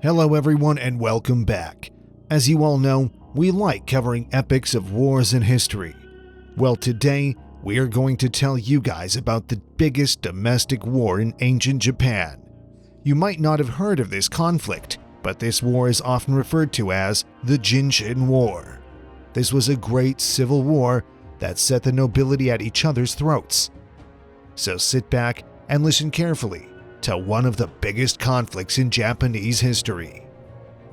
Hello everyone and welcome back. As you all know, we like covering epics of wars in history. Well, today we are going to tell you guys about the biggest domestic war in ancient Japan. You might not have heard of this conflict, but this war is often referred to as the Jinshin War. This was a great civil war that set the nobility at each other's throats. So sit back and listen carefully to one of the biggest conflicts in Japanese history.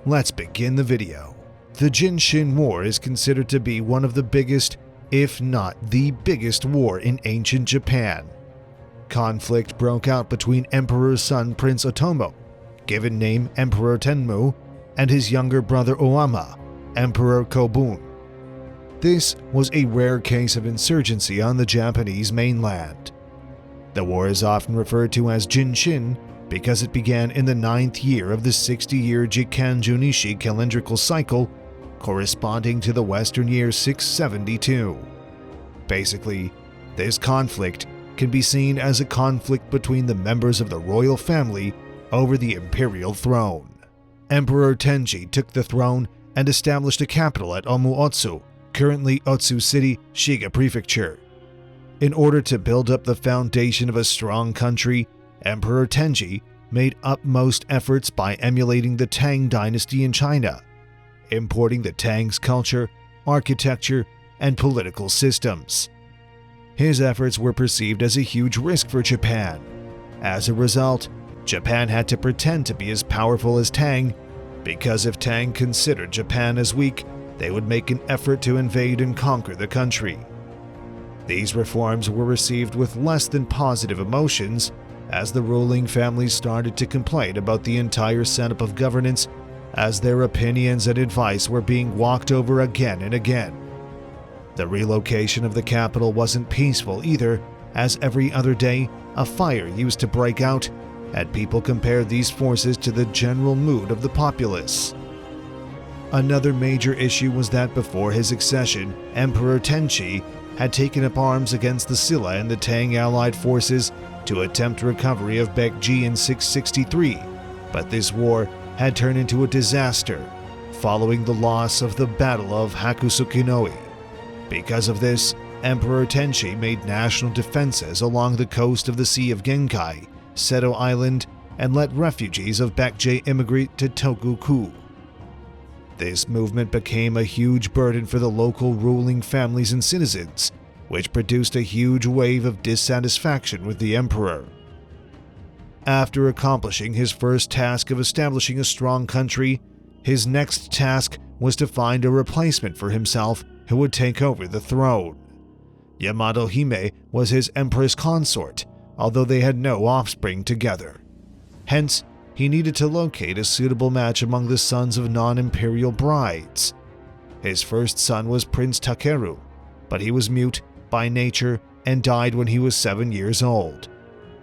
Let's begin the video. The Jinshin War is considered to be one of the biggest, if not the biggest war in ancient Japan. Conflict broke out between Emperor's son Prince Otomo, given name Emperor Tenmu, and his younger brother Oama, Emperor Kobun. This was a rare case of insurgency on the Japanese mainland. The war is often referred to as Jinshin because it began in the 9th year of the 60-year Jikan Junishi calendrical cycle, corresponding to the Western year 672. Basically, this conflict can be seen as a conflict between the members of the royal family over the imperial throne. Emperor Tenji took the throne and established a capital at Omu-Otsu, currently Otsu City, Shiga Prefecture. In order to build up the foundation of a strong country, Emperor Tenji made utmost efforts by emulating the Tang dynasty in China, importing the Tang's culture, architecture, and political systems. His efforts were perceived as a huge risk for Japan. As a result, Japan had to pretend to be as powerful as Tang, because if Tang considered Japan as weak, they would make an effort to invade and conquer the country. These reforms were received with less than positive emotions as the ruling families started to complain about the entire setup of governance, as their opinions and advice were being walked over again and again. The relocation of the capital wasn't peaceful either, as every other day a fire used to break out, and people compared these forces to the general mood of the populace. Another major issue was that before his accession, Emperor Tenchi had taken up arms against the Silla and the Tang allied forces to attempt recovery of Baekji in 663, but this war had turned into a disaster following the loss of the Battle of Hakusukinoi. Because of this, Emperor Tenchi made national defenses along the coast of the Sea of Genkai, Seto Island, and let refugees of Baekje immigrate to Tokuku. This movement became a huge burden for the local ruling families and citizens, which produced a huge wave of dissatisfaction with the emperor. After accomplishing his first task of establishing a strong country, his next task was to find a replacement for himself who would take over the throne. Yamato Hime was his empress consort, although they had no offspring together. Hence, he needed to locate a suitable match among the sons of non-imperial brides. His first son was Prince Takeru, but he was mute by nature and died when he was 7 years old.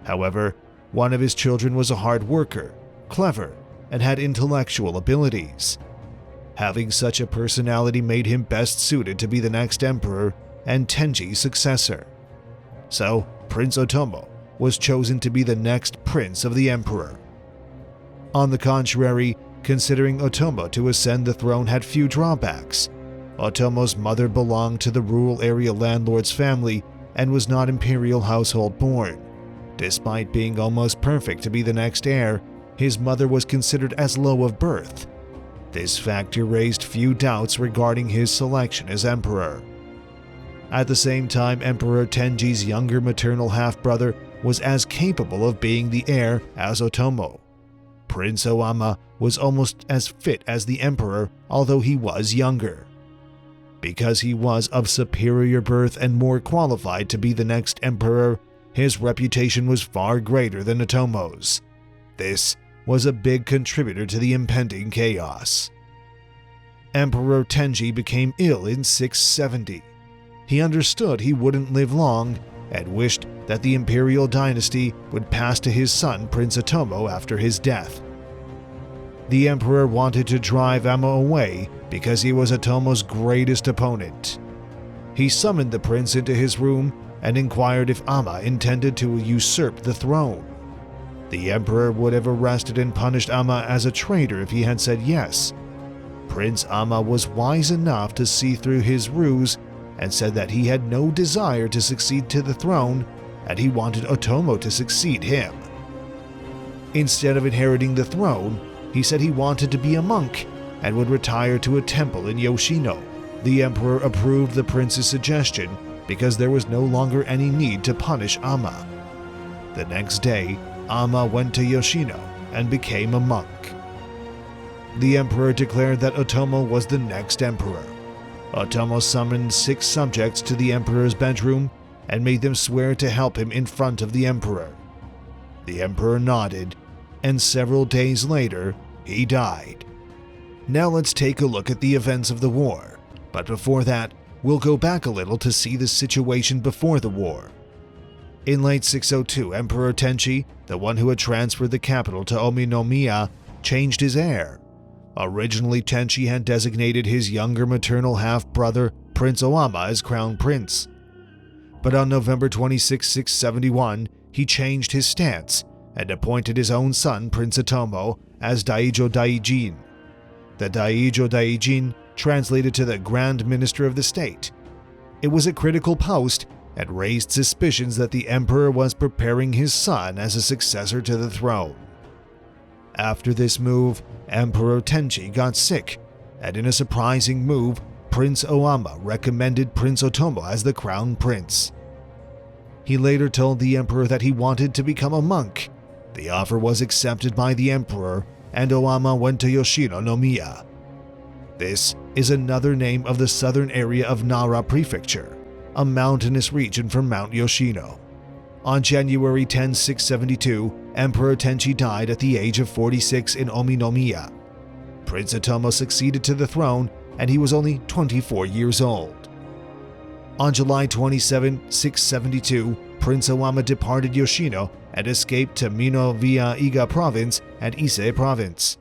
However, one of his children was a hard worker, clever, and had intellectual abilities. Having such a personality made him best suited to be the next emperor and Tenji's successor. So, Prince Otomo was chosen to be the next prince of the emperor. On the contrary, considering Otomo to ascend the throne had few drawbacks. Otomo's mother belonged to the rural area landlord's family and was not imperial household born. Despite being almost perfect to be the next heir, his mother was considered as low of birth. This factor raised few doubts regarding his selection as emperor. At the same time, Emperor Tenji's younger maternal half-brother was as capable of being the heir as Otomo. Prince Oama was almost as fit as the emperor, although he was younger. Because he was of superior birth and more qualified to be the next emperor, his reputation was far greater than Otomo's. This was a big contributor to the impending chaos. Emperor Tenji became ill in 670. He understood he wouldn't live long and wished that the imperial dynasty would pass to his son Prince Otomo after his death. The emperor wanted to drive Amma away because he was Otomo's greatest opponent. He summoned the prince into his room and inquired if Amma intended to usurp the throne. The emperor would have arrested and punished Amma as a traitor if he had said yes. Prince Amma was wise enough to see through his ruse and said that he had no desire to succeed to the throne and he wanted Otomo to succeed him. Instead of inheriting the throne, he said he wanted to be a monk and would retire to a temple in Yoshino. The emperor approved the prince's suggestion because there was no longer any need to punish Amma. The next day, Amma went to Yoshino and became a monk. The emperor declared that Otomo was the next emperor. Otomo summoned 6 subjects to the emperor's bedroom and made them swear to help him in front of the emperor. The emperor nodded, and several days later, he died. Now let's take a look at the events of the war, but before that, we'll go back a little to see the situation before the war. In late 602, Emperor Tenchi, the one who had transferred the capital to Ominomiya, changed his heir. Originally, Tenchi had designated his younger maternal half-brother, Prince Owama, as crown prince. But on November 26, 671, he changed his stance and appointed his own son, Prince Otomo, as Daijo Daijin. The Daijo Daijin translated to the Grand Minister of the State. It was a critical post and raised suspicions that the emperor was preparing his son as a successor to the throne. After this move, Emperor Tenchi got sick, and in a surprising move, Prince Owama recommended Prince Otomo as the crown prince. He later told the emperor that he wanted to become a monk. The offer was accepted by the emperor, and Owama went to Yoshino no Miya. This is another name of the southern area of Nara Prefecture, a mountainous region from Mount Yoshino. On January 10, 672, Emperor Tenchi died at the age of 46 in Ominomiya. Prince Otomo succeeded to the throne, and he was only 24 years old. On July 27, 672, Prince Owama departed Yoshino and escaped to Mino via Iga Province and Ise Province.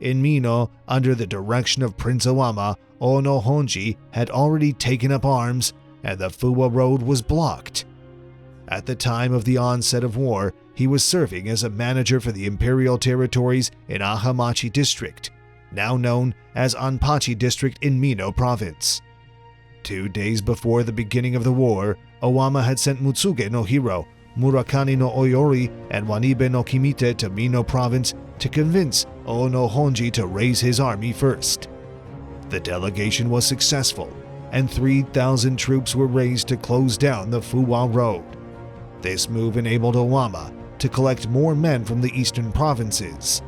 In Mino, under the direction of Prince Owama, Ono Honji had already taken up arms, and the Fuwa Road was blocked. At the time of the onset of war, he was serving as a manager for the imperial territories in Ahamachi District, now known as Anpachi District in Mino Province. 2 days before the beginning of the war, Owama had sent Mutsuge no Hiro, Murakami no Oyori, and Wanibe no Kimite to Mino Province to convince Ono Honji to raise his army first. The delegation was successful, and 3,000 troops were raised to close down the Fuwa Road. This move enabled Owama to collect more men from the eastern provinces.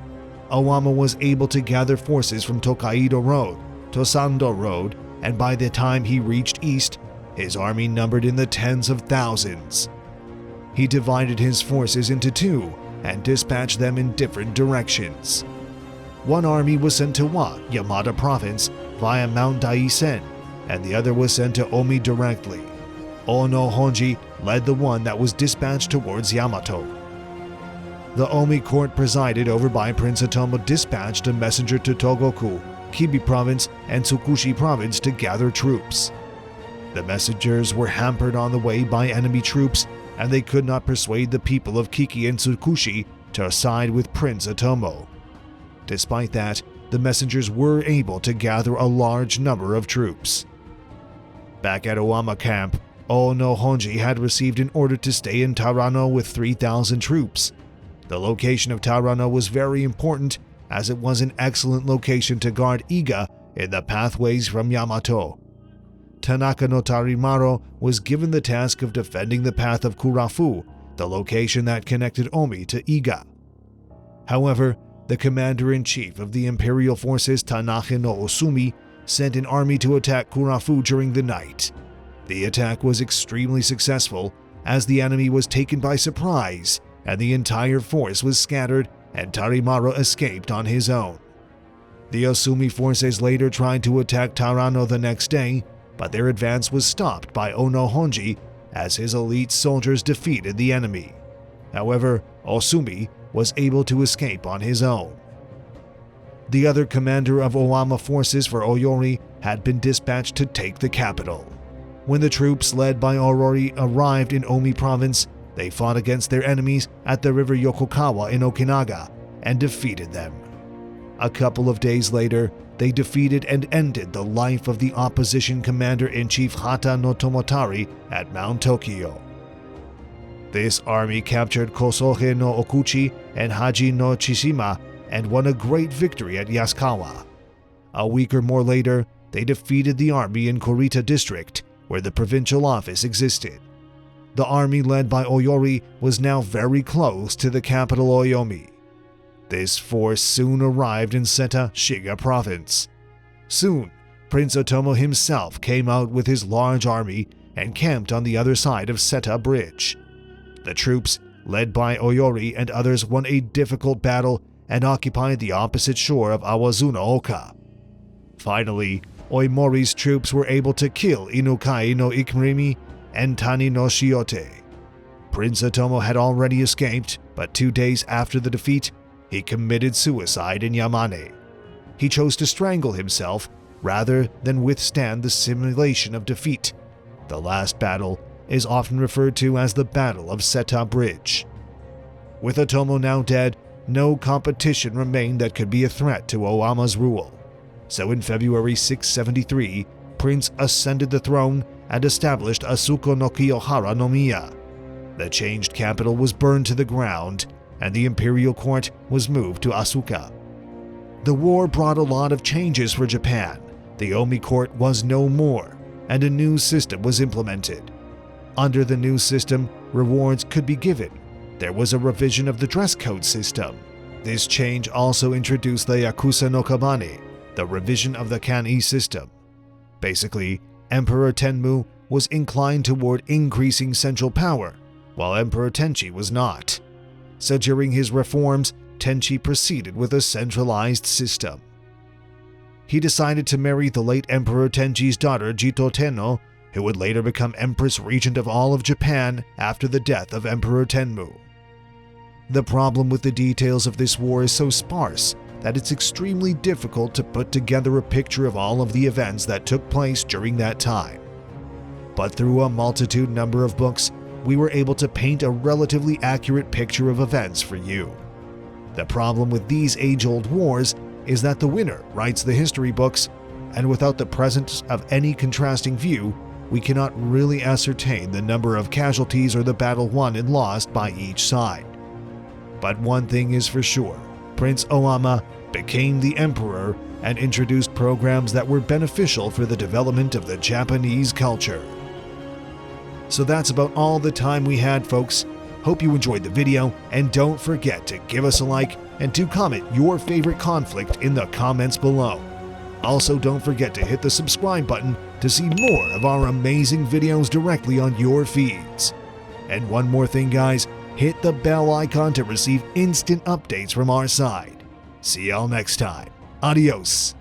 Owama was able to gather forces from Tokaido Road, Tosando Road, and by the time he reached east, his army numbered in the tens of thousands. He divided his forces into 2 and dispatched them in different directions. One army was sent to Wa, Yamada Province, via Mount Daisen, and the other was sent to Omi directly. Ono Honji led the one that was dispatched towards Yamato. The Omi court presided over by Prince Otomo dispatched a messenger to Togoku, Kibi Province, and Tsukushi Province to gather troops. The messengers were hampered on the way by enemy troops, and they could not persuade the people of Kiki and Tsukushi to side with Prince Otomo. Despite that, the messengers were able to gather a large number of troops. Back at Owama camp, Ono Honji had received an order to stay in Tarano with 3,000 troops. The location of Tarano was very important as it was an excellent location to guard Iga in the pathways from Yamato. Tanaka no Tarimaro was given the task of defending the path of Kurafu, the location that connected Omi to Iga. However, the commander-in-chief of the imperial forces Tanahe no Osumi sent an army to attack Kurafu during the night. The attack was extremely successful as the enemy was taken by surprise and the entire force was scattered and Tarimaro escaped on his own. The Osumi forces later tried to attack Tarano the next day, but their advance was stopped by Ono Honji as his elite soldiers defeated the enemy. However, Osumi was able to escape on his own. The other commander of Owama forces for Oyori had been dispatched to take the capital. When the troops led by Orori arrived in Omi province, They fought against their enemies at the river Yokogawa in Okinawa and defeated them. A couple of days later, they defeated and ended the life of the opposition commander-in-chief Hata no Tomotari at Mount Tokyo. This army captured Kosohe no Okuchi and Haji no Chishima and won a great victory at Yasukawa. A week or more later, they defeated the army in Kurita district, where the provincial office existed. The army led by Oyori was now very close to the capital Oyomi. This force soon arrived in Seta, Shiga province. Soon, Prince Otomo himself came out with his large army and camped on the other side of Seta Bridge. The troops, led by Oyori and others, won a difficult battle and occupied the opposite shore of Awazuna Oka. Finally, Oimori's troops were able to kill Inukai no Ikirimi and Tani no Shiote. Prince Otomo had already escaped, but 2 days after the defeat, he committed suicide in Yamane. He chose to strangle himself rather than withstand the simulation of defeat. The last battle is often referred to as the Battle of Seta Bridge. With Otomo now dead, no competition remained that could be a threat to Oyama's rule. So in February 673, Prince ascended the throne and established Asuko no Kiyohara no Miya. The changed capital was burned to the ground, and the imperial court was moved to Asuka. The war brought a lot of changes for Japan. The Omi court was no more, and a new system was implemented. Under the new system, rewards could be given. There was a revision of the dress code system. This change also introduced the Yakuza no Kabane, the revision of the Kan-e system. Basically, Emperor Tenmu was inclined toward increasing central power, while Emperor Tenchi was not. So during his reforms, Tenchi proceeded with a centralized system. He decided to marry the late Emperor Tenchi's daughter Jito Tenno, who would later become Empress Regent of all of Japan after the death of Emperor Tenmu. The problem with the details of this war is so sparse that it's extremely difficult to put together a picture of all of the events that took place during that time. But through a multitude number of books, we were able to paint a relatively accurate picture of events for you. The problem with these age-old wars is that the winner writes the history books, and without the presence of any contrasting view, we cannot really ascertain the number of casualties or the battle won and lost by each side. But one thing is for sure, Prince Oyama became the emperor and introduced programs that were beneficial for the development of the Japanese culture. So that's about all the time we had, folks. Hope you enjoyed the video, and don't forget to give us a like and to comment your favorite conflict in the comments below. Also, don't forget to hit the subscribe button to see more of our amazing videos directly on your feeds. And one more thing, guys, hit the bell icon to receive instant updates from our side. See y'all next time. Adios.